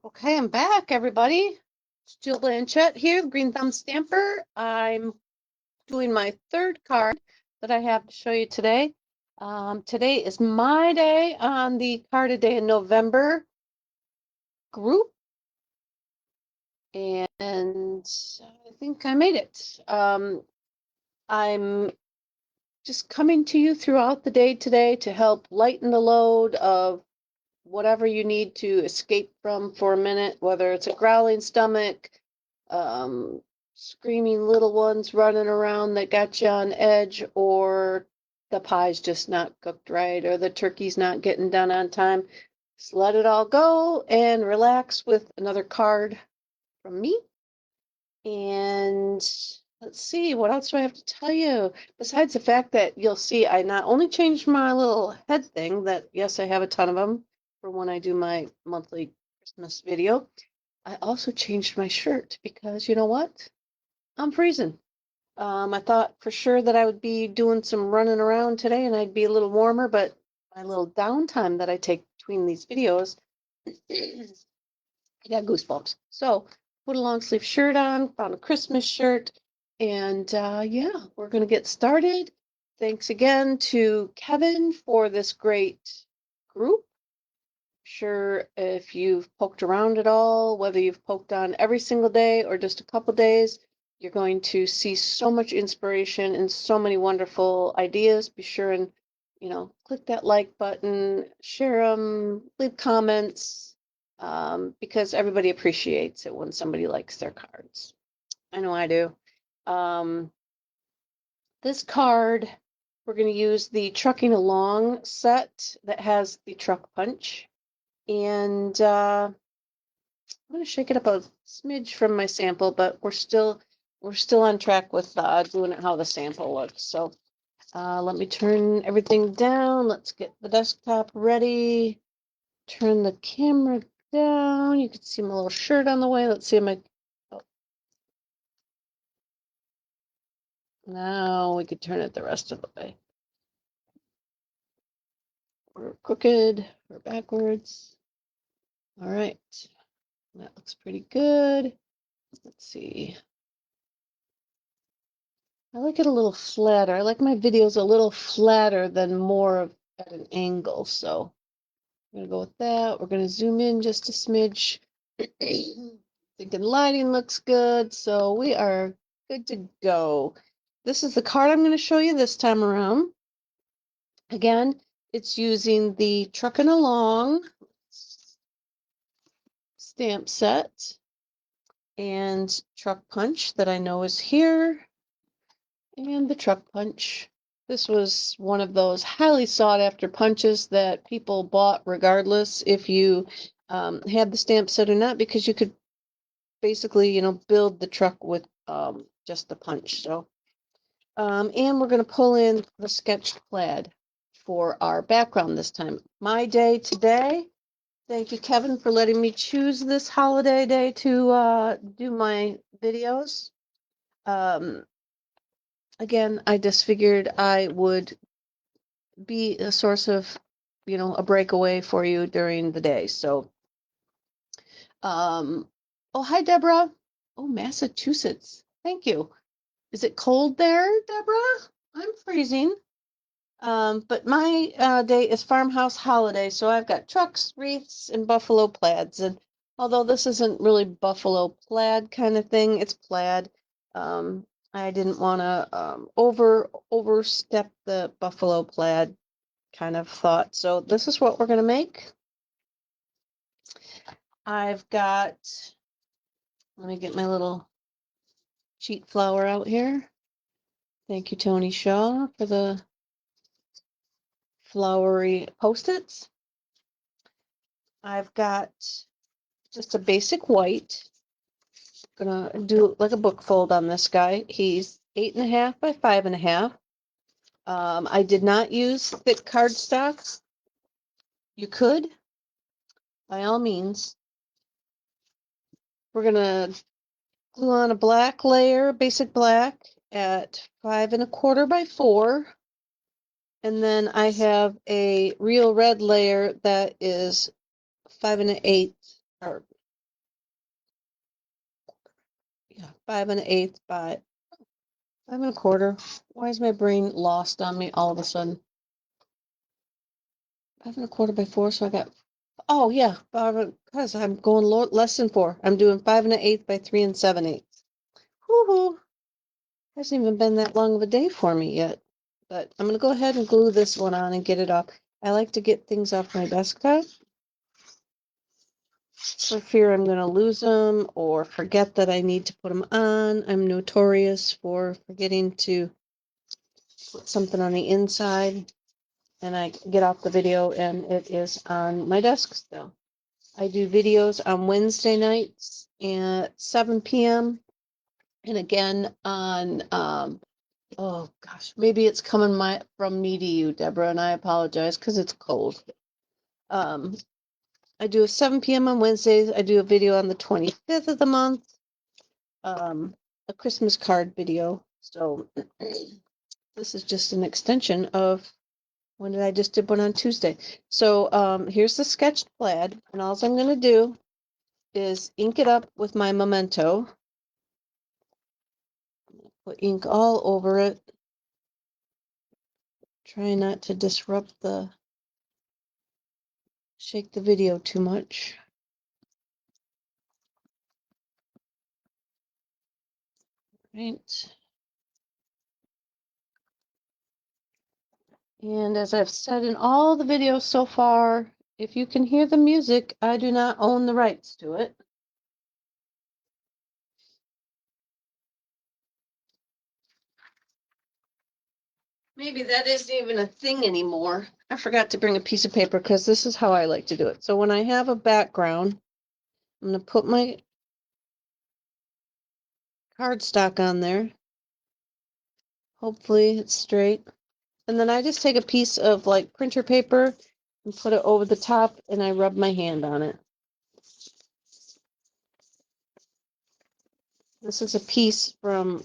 Okay, I'm back, everybody. Jill Blanchette here, the Green Thumb Stamper. I'm doing my third card that I have to show you today. Today is my day on the Card a Day in November group, and I think I made it. I'm just coming to you throughout the day today to help lighten the load of whatever you need to escape from for a minute, whether it's a growling stomach, um, screaming little ones running around that got you on edge, or the pie's just not cooked right, or the turkey's not getting done on time. Just let it all go and relax with another card from me. And let's see, what else do I have to tell you? Besides the fact that you'll see I not only changed my little head thing, that yes, I have a ton of them for when I do my monthly Christmas video. I also changed my shirt because you know what? I'm freezing. I thought for sure that I would be doing some running around today and I'd be a little warmer, but my little downtime that I take between these videos, I got goosebumps. So put a long sleeve shirt on, found a Christmas shirt, and yeah, we're gonna get started. Thanks again to Kevin for this great group. Sure, if you've poked around at all, whether you've poked on every single day or just a couple days, you're going to see so much inspiration and so many wonderful ideas. Be sure and, click that like button, share them, leave comments, because everybody appreciates it when somebody likes their cards. I know I do. Um, this card, we're going to use the Trucking Along set that has the truck punch. And I'm going to shake it up a smidge from my sample, but we're still on track with doing it how the sample looks. So let me turn everything down. Let's get the desktop ready. Turn the camera down. You can see my little shirt on the way. Let's see my. Oh, now we could turn it the rest of the way. We're crooked. We're backwards. All right. That looks pretty good. Let's see. I like it a little flatter. I like my videos a little flatter than more of at an angle. So I'm gonna go with that. We're gonna zoom in just a smidge. Thinking lighting looks good. So we are good to go. This is the card I'm gonna show you this time around. Again, it's using the Truckin' Along stamp set and truck punch that I know is here. And the truck punch. This was one of those highly sought after punches that people bought regardless if you had the stamp set or not, because you could basically, build the truck with just the punch. So, and we're going to pull in the sketched plaid for our background this time. My day today. Thank you, Kevin, for letting me choose this holiday day to do my videos. Um, Again, I just figured I would be a source of, a breakaway for you during the day. So, um, oh, hi, Deborah. Oh, Massachusetts. Thank you. Is it cold there, Deborah? I'm freezing. But my day is farmhouse holiday, so I've got trucks, wreaths, and buffalo plaids. And although this isn't really buffalo plaid kind of thing, it's plaid. Um, I didn't want to overstep the buffalo plaid kind of thought. So this is what we're going to make. I've got, let me get my little cheat flower out here. Thank you, Tony Shaw, for the flowery Post-its. I've got just a basic white. Gonna do like a book fold on this guy. He's 8.5 by 5.5. I did not use thick cardstock. You could, by all means. We're gonna glue on a black layer, basic black, at 5.25 by 4. And then I have a real red layer that is 5 1/8, or yeah, 5 1/8 by 5 1/4. Why is my brain lost on me all of a sudden? 5 1/4 by 4, so I got, oh yeah, because I'm going less than 4. I'm doing 5 1/8 by 3 7/8. Woohoo! Hasn't even been that long of a day for me yet. But I'm going to go ahead and glue this one on and get it off. I like to get things off my desktop for fear I'm going to lose them or forget that I need to put them on. I'm notorious for forgetting to put something on the inside, and I get off the video and it is on my desk still. I do videos on Wednesday nights at 7 p.m. and again on oh gosh, maybe it's coming from me to you, Deborah, and I apologize because it's cold. I do a 7 p.m. on Wednesdays. I do a video on the 25th of the month, a Christmas card video. So this is just an extension of when did I just did one on Tuesday. So here's the sketched plaid, and all I'm going to do is ink it up with my Memento. Put ink all over it. Try not to shake the video too much. Right. And as I've said in all the videos so far, if you can hear the music, I do not own the rights to it. Maybe that isn't even a thing anymore. I forgot to bring a piece of paper because this is how I like to do it. So when I have a background, I'm going to put my cardstock on there. Hopefully it's straight. And then I just take a piece of like printer paper and put it over the top and I rub my hand on it. This is a piece from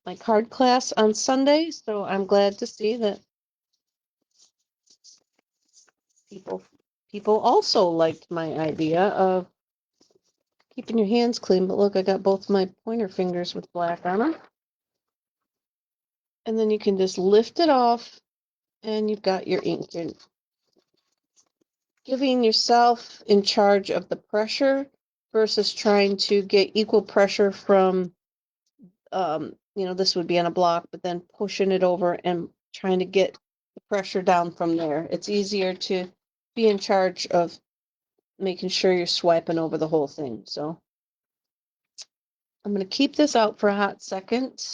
my card class on Sunday, so I'm glad to see that people also liked my idea of keeping your hands clean. But look, I got both my pointer fingers with black on them. And then you can just lift it off and you've got your ink. You're giving yourself in charge of the pressure versus trying to get equal pressure from, this would be on a block, but then pushing it over and trying to get the pressure down from there. It's easier to be in charge of making sure you're swiping over the whole thing. So I'm going to keep this out for a hot second.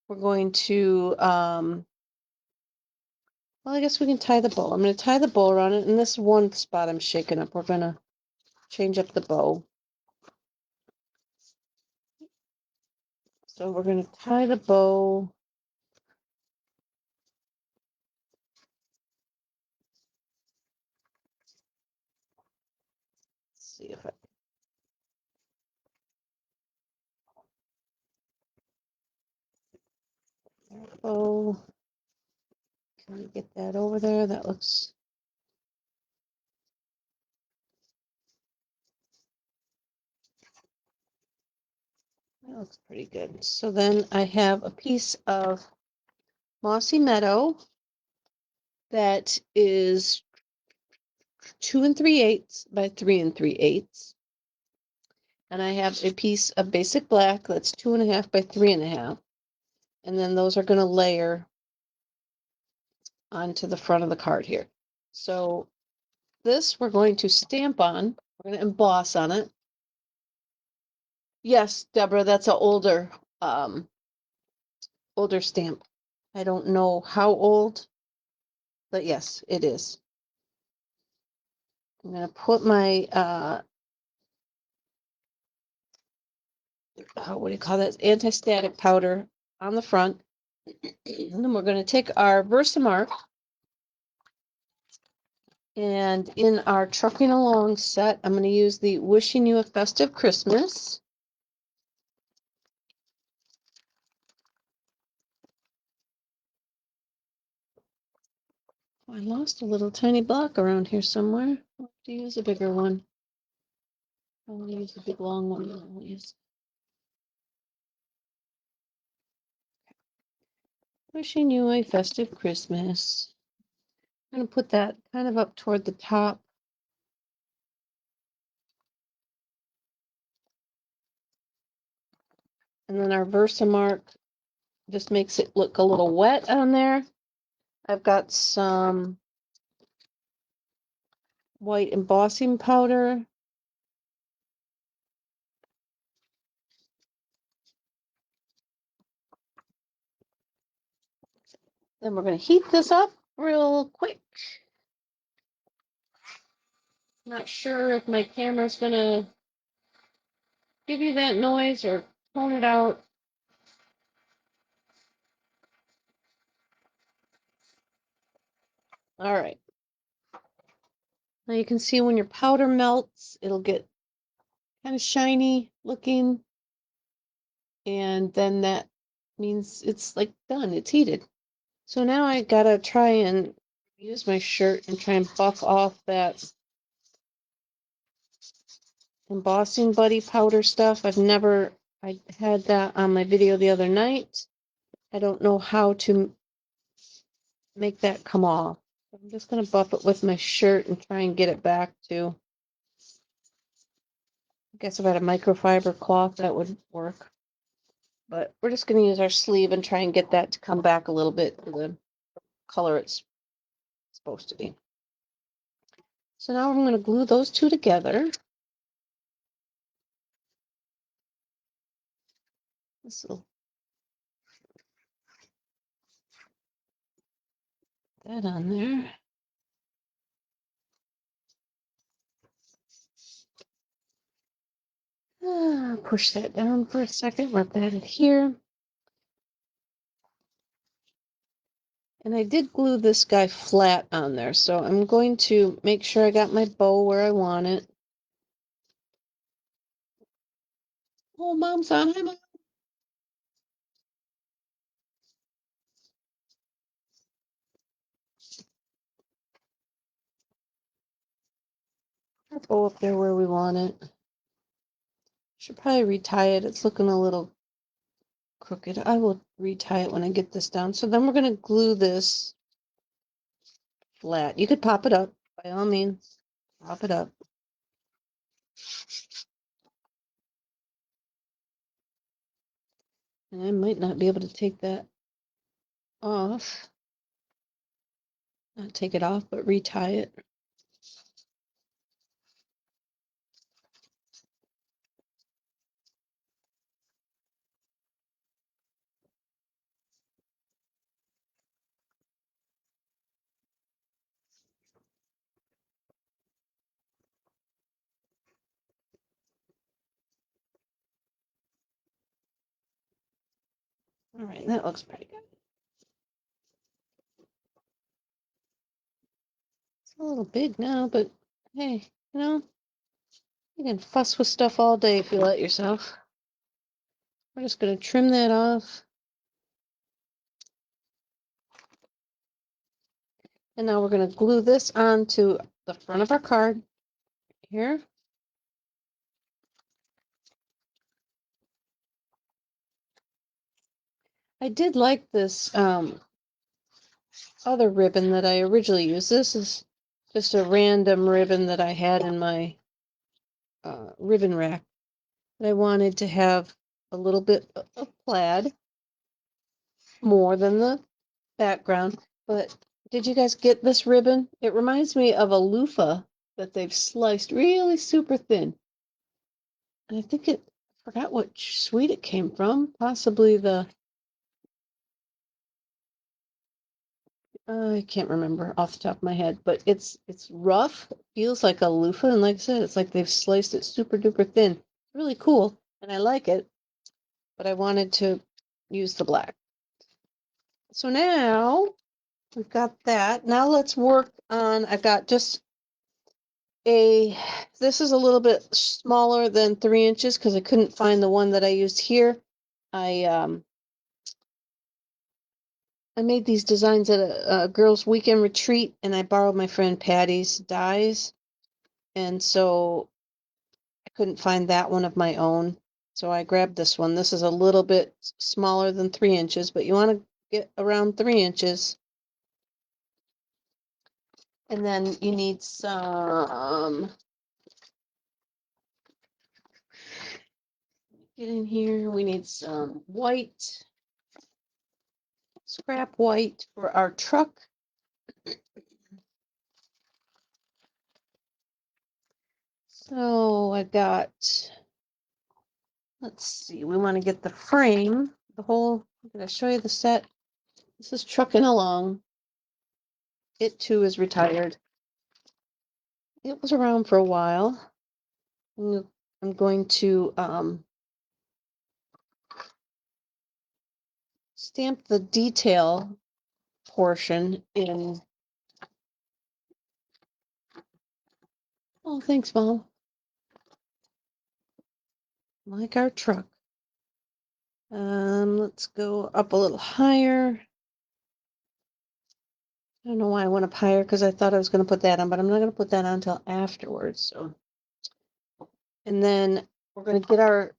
We're going to, well, I guess we can tie the bow. I'm going to tie the bow around it. And this one spot I'm shaking up, we're going to change up the bow. So we're going to tie the bow. Let's see if I bow. Can we get that over there? That looks pretty good. So then I have a piece of mossy meadow that is 2 3/8 by 3 3/8. And I have a piece of basic black that's 2.5 by 3.5. And then those are going to layer onto the front of the card here. So this we're going to stamp on. We're going to emboss on it. Yes, Deborah, that's an older stamp. I don't know how old, but yes, it is. I'm going to put my what do you call that? Anti-static powder on the front. And then we're going to take our Versamark, and in our trucking along set, I'm going to use the Wishing You a Festive Christmas. Oh, I lost a little tiny block around here somewhere. I'll have to use a bigger one. I'll use a big long one. Wishing you a festive Christmas. I'm going to put that kind of up toward the top. And then our Versamark just makes it look a little wet on there. I've got some white embossing powder. Then we're going to heat this up real quick. Not sure if my camera's going to give you that noise or tone it out. All right. Now you can see when your powder melts, it'll get kind of shiny looking. And then that means it's like done, it's heated. So now I gotta try and use my shirt and try and buff off that embossing buddy powder stuff. I had that on my video the other night. I don't know how to make that come off. I'm just gonna buff it with my shirt and try and get it back to, I guess if I had a microfiber cloth, that would work. But we're just gonna use our sleeve and try and get that to come back a little bit to the color it's supposed to be. So now I'm gonna glue those two together. This will that on there. Push that down for a second, let that adhere. And I did glue this guy flat on there, so I'm going to make sure I got my bow where I want it. Oh, Mom's on. Hi, Mom. Our bow up there where we want it. Should probably retie it. It's looking a little crooked. I will retie it when I get this down. So then we're going to glue this flat. You could pop it up, by all means. Pop it up. And I might not be able to take that off. Not take it off, but retie it. All right, that looks pretty good. It's a little big now, but hey, you can fuss with stuff all day if you let yourself. We're just going to trim that off. And now we're going to glue this onto the front of our card here. I did like this other ribbon that I originally used. This is just a random ribbon that I had in my ribbon rack. But I wanted to have a little bit of plaid, more than the background. But did you guys get this ribbon? It reminds me of a loofah that they've sliced really super thin. And I think I forgot what suite it came from. Possibly the, I can't remember off the top of my head, but it's rough. It feels like a loofah, and like I said, it's like they've sliced it super duper thin. Really cool, and I like it. But I wanted to use the black. So now we've got that. Now let's work on. I've got just this is a little bit smaller than 3 inches because I couldn't find the one that I used here. I made these designs at a girls' weekend retreat, and I borrowed my friend Patty's dies, and so I couldn't find that one of my own. So I grabbed this one. This is a little bit smaller than 3 inches, but you want to get around 3 inches. And then you need some, get in here, we need some white, scrap white for our truck. So I got, let's see, we want to get the frame, the whole, I'm going to show you the set. This is trucking along. It too is retired. It was around for a while. I'm going to stamp the detail portion in. Oh, thanks, Mom. Like our truck. Let's go up a little higher. I don't know why I went up higher because I thought I was going to put that on, but I'm not going to put that on until afterwards. So, and then we're going to get our,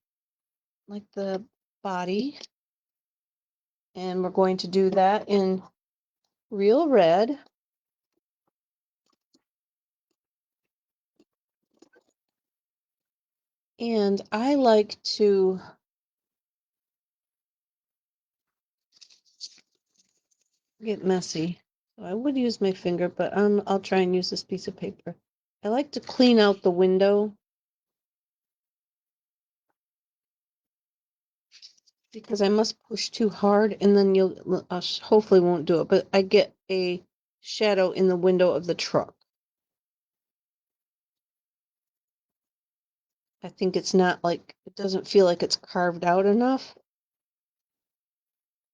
like the body, and we're going to do that in real red. And I like to get messy. So I would use my finger, but I'll try and use this piece of paper. I like to clean out the window because I must push too hard and then you'll hopefully won't do it, but I get a shadow in the window of the truck. I think it's not like, it doesn't feel like it's carved out enough.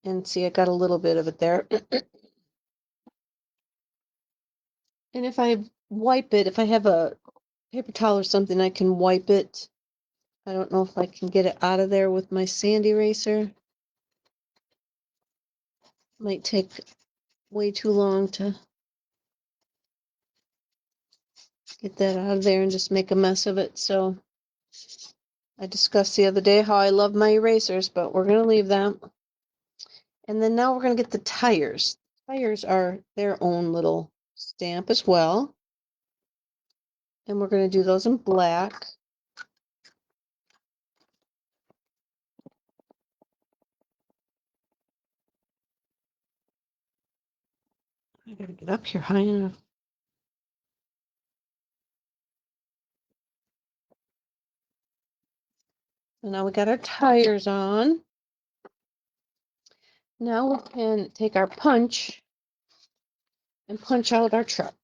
And see, I got a little bit of it there. And if I wipe it, if I have a paper towel or something, I can wipe it. I don't know if I can get it out of there with my sand eraser. Might take way too long to get that out of there and just make a mess of it. So I discussed the other day how I love my erasers, but we're going to leave them. And then now we're going to get the tires. Tires are their own little stamp as well. And we're going to do those in black. I got to get up here high enough. So now we got our tires on. Now we can take our punch and punch out our truck.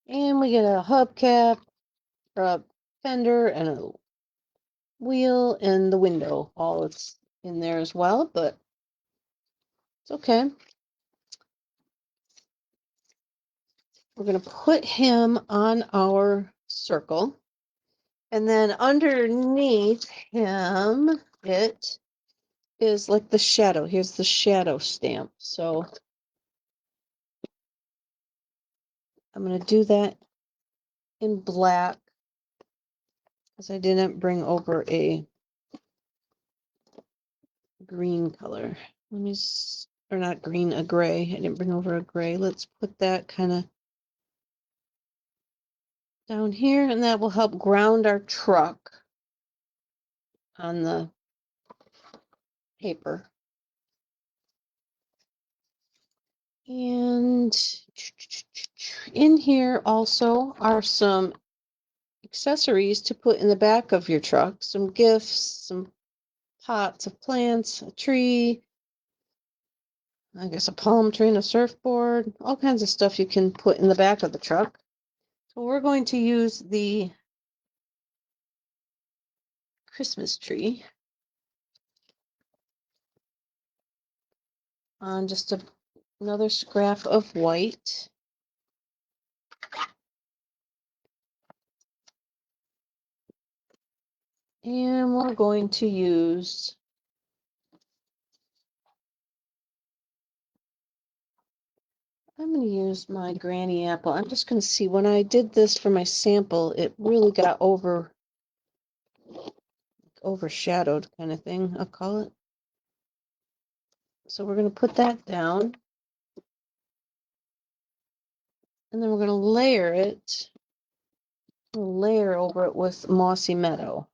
And we get a hubcap, a fender, and a wheel, and the window. All it's in there as well, but it's okay. We're going to put him on our circle. And then underneath him, it is like the shadow. Here's the shadow stamp. So I'm going to do that in black because I didn't bring over a green color. Let me, or not green, a gray. I didn't bring over a gray. Let's put that kind of down here, and that will help ground our truck on the paper. And in here also are some accessories to put in the back of your truck, some gifts, some pots of plants, a tree, I guess a palm tree and a surfboard, all kinds of stuff you can put in the back of the truck. So we're going to use the Christmas tree on just another scrap of white. And we're going to use I'm going to use my granny apple. I'm just going to see, when I did this for my sample, it really got overshadowed kind of thing, I'll call it. So we're going to put that down. And then we're going to layer it. We'll layer over it with mossy meadow.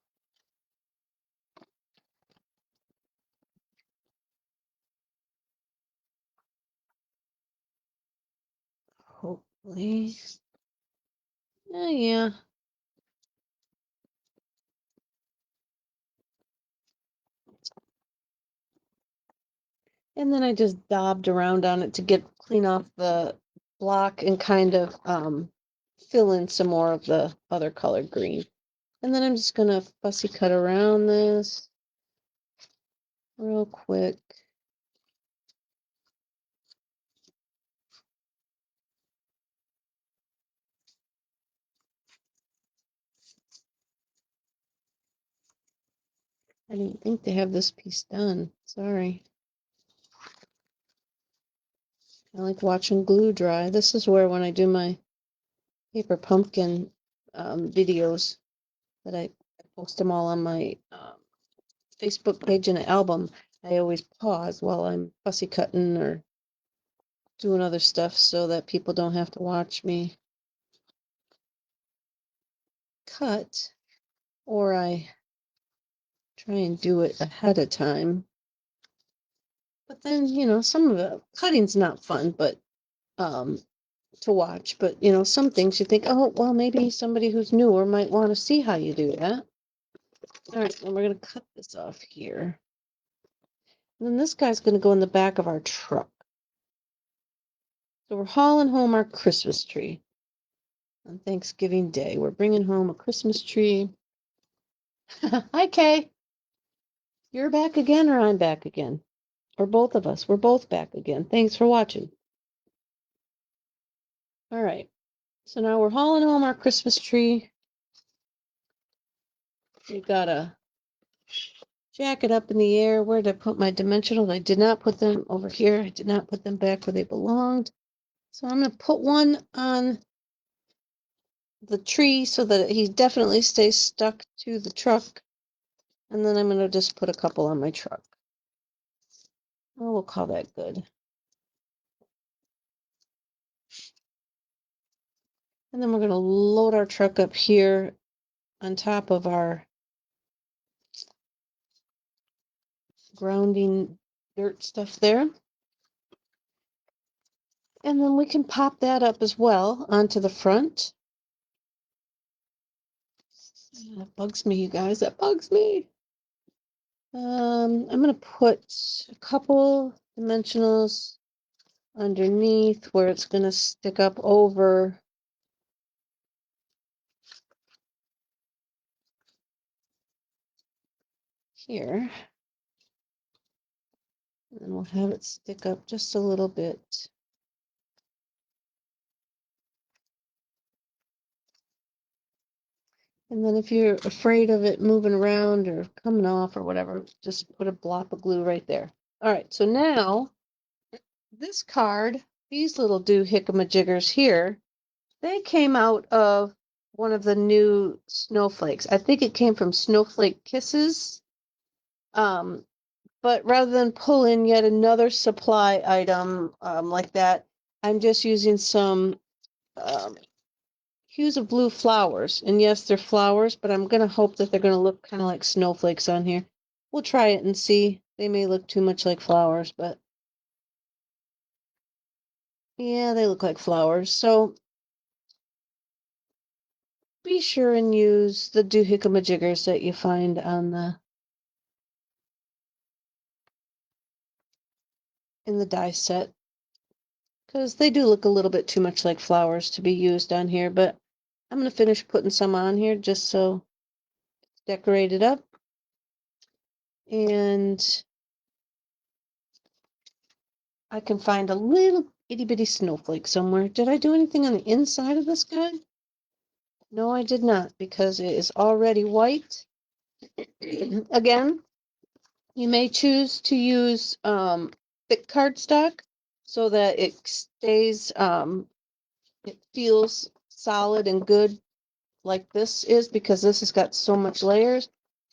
Hopefully. Yeah. And then I just daubed around on it to clean off the block and kind of fill in some more of the other color green. And then I'm just going to fussy cut around this real quick. I didn't think to have this piece done. Sorry. I like watching glue dry. This is where, when I do my paper pumpkin videos, that I post them all on my Facebook page and an album, I always pause while I'm fussy cutting or doing other stuff so that people don't have to watch me cut, or I try and do it ahead of time. But then, some of the cutting's not fun, but to watch. But, some things you think, oh, well, maybe somebody who's newer might want to see how you do that. All right, and we're going to cut this off here. And then this guy's going to go in the back of our truck. So we're hauling home our Christmas tree on Thanksgiving Day. We're bringing home a Christmas tree. Hi, Kay. You're back again, or I'm back again? Or both of us. We're both back again. Thanks for watching. All right. So now we're hauling home our Christmas tree. We've got a jacket up in the air. Where did I put my dimensionals? I did not put them over here. I did not put them back where they belonged. So I'm going to put one on the tree so that he definitely stays stuck to the truck. And then I'm going to just put a couple on my truck. Oh, we'll call that good. And then we're going to load our truck up here on top of our grounding dirt stuff there. And then we can pop that up as well onto the front. That bugs me, you guys. That bugs me. I'm going to put a couple dimensionals underneath where it's going to stick up over here. And then we'll have it stick up just a little bit. And then if you're afraid of it moving around or coming off or whatever, just put a block of glue right there. All right, so now this card, these little doohickamajiggers here, they came out of one of the new snowflakes. I think it came from Snowflake Kisses. But rather than pull in yet another supply item like that, I'm just using some hues of blue flowers. And yes, they're flowers, but I'm going to hope that they're going to look kind of like snowflakes on here. We'll try it and see. They may look too much like flowers, but yeah, they look like flowers. So be sure and use the doohickamajiggers that you find on in the die set, because they do look a little bit too much like flowers to be used on here. But I'm going to finish putting some on here just so it's decorated up. And I can find a little itty bitty snowflake somewhere. Did I do anything on the inside of this guy? No, I did not, because it is already white. Again, you may choose to use thick cardstock, so that it stays, it feels solid and good like this is, because this has got so much layers.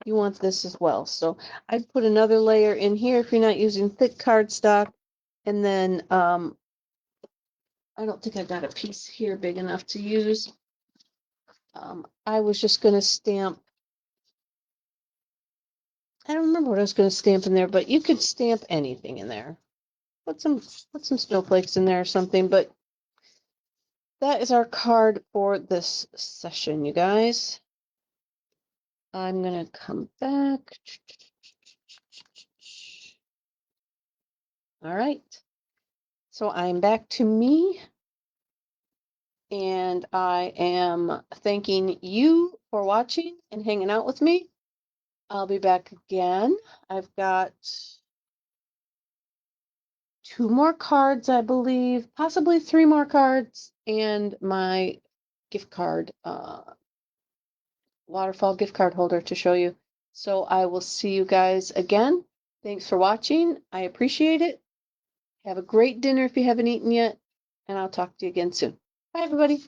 You want this as well. So I'd put another layer in here if you're not using thick cardstock. And then I don't think I've got a piece here big enough to use. I was just going to stamp. I don't remember what I was going to stamp in there, but you could stamp anything in there. Put some snowflakes in there or something. But that is our card for this session, you guys. I'm going to come back. All right. So I'm back to me, and I am thanking you for watching and hanging out with me. I'll be back again. I've got 2 more cards, I believe, possibly 3 more cards, and my gift card, waterfall gift card holder to show you. So I will see you guys again. Thanks for watching. I appreciate it. Have a great dinner if you haven't eaten yet, and I'll talk to you again soon. Bye, everybody.